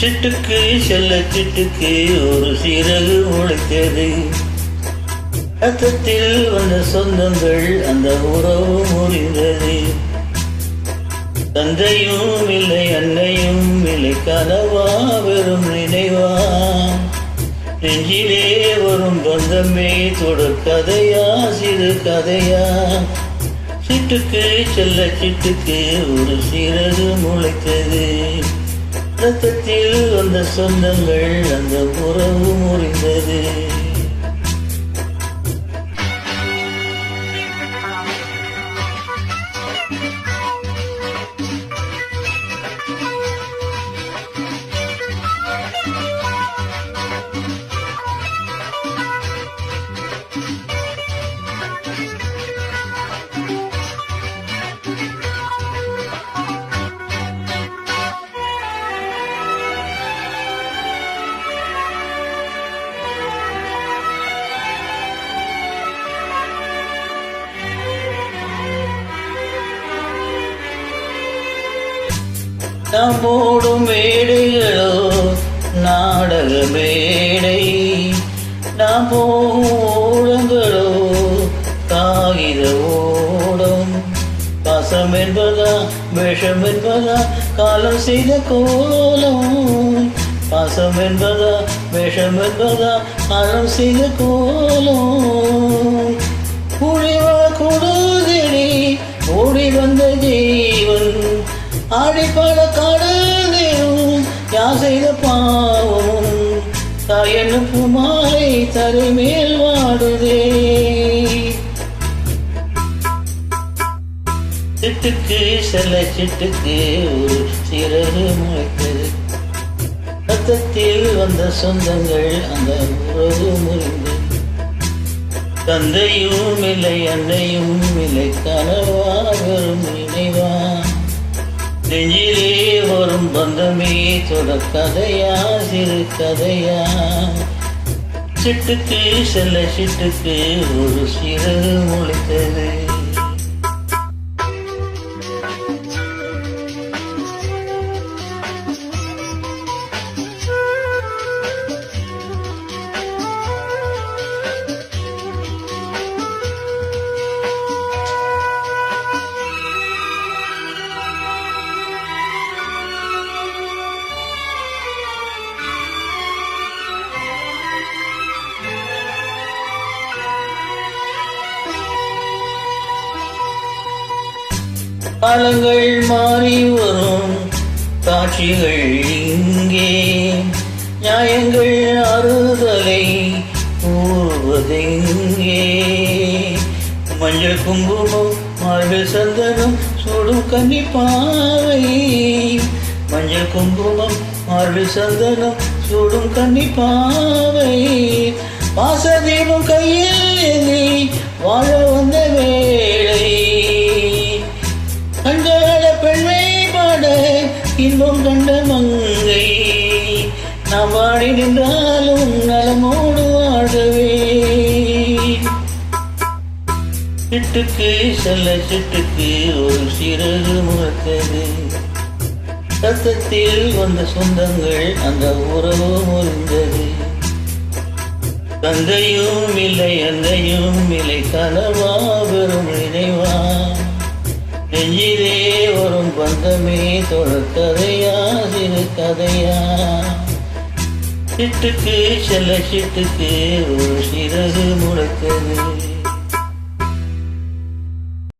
சிட்டுக்கு செல்ல சிட்டுக்கு ஒரு சிறகு முளைத்தது. ரத்தத்தில் வந்த சொந்தங்கள் அந்த உறவு முறிந்தது. தந்தையும் இல்லை அன்னையும் இல்லை கனவா வெறும் நினைவா. நெஞ்சிலே வரும் பந்தமே தொடர் கதையா சிறு கதையா. சிட்டுக்கு செல்ல சிட்டுக்கு ஒரு சிறகு முளைத்தது. ரத்தத்தில் வந்த சொந்தங்கள் அந்த உறவு முறிந்தது. நாம் போடும் மேடைகளோ நாடக மேடை. நாம் போடங்களோ காகித ஓடம். பாசம் என்பதா வேஷம் என்பதா காலம் செய்த கோலம். பாசம் என்பதா வேஷம் என்பதா காலம் செய்த கோலம். குடிவா கொடுதடி ஓடி வந்த ஜீவன். ஆடிப்பட கடலும் யார் செய்த பாவமும். தாயனுப்பு மாலை தரை மேல் வாடுதே. சிட்டுக்கு செல்ல சிட்டுக்கு ஒரு சிறகு முளைத்தது. ரத்தத்தில் வந்த சொந்தங்கள் அந்த உறவு முறிந்தது. தந்தையும் இல்லை அன்னையும் இல்லை கனவா வெறும் நினைவா. நெஞ்சிலே வரும் பந்தமே தொடர் கதையா சிறு கதையா. சிட்டுக்கு செல்ல சிட்டுக்கு ஒரு சிறகு முளைத்தது. காலங்கள் மாறி வரும் காட்சிகள் இங்கே. நியாயங்கள் அறுதலை கூறுவதெங்கே. மஞ்சள் குங்குமம் மார்பில் சந்தனம் சூடும் கன்னிப்பாவை. மஞ்சள் குங்குமம் மார்பில் சந்தனம் சூடும் கன்னிப்பாவை. வாசதீபம் கையில் வாழ வந்த வேளை. கண்கள பெண்மை பாட இன்பம் கண்ட மங்கை. நாம் வாடி நின்றாலும் நலமோடு வாழவே. சிட்டுக்கு செல்ல சிட்டுக்கு ஒரு சிறகு முளைத்தது. ரத்தத்தில் வந்த சொந்தங்கள் அந்த உறவு முறிந்தது. தந்தையும் இல்லை அன்னையும் இல்லை கனவா வெறும் நினைவா. நெஞ்சிலே வரும் பந்தமே தொடர் கதையா சிறு கதையா. சிட்டுக்கு செல்ல சிட்டுக்கு ஒரு சிறகு முளைத்தது.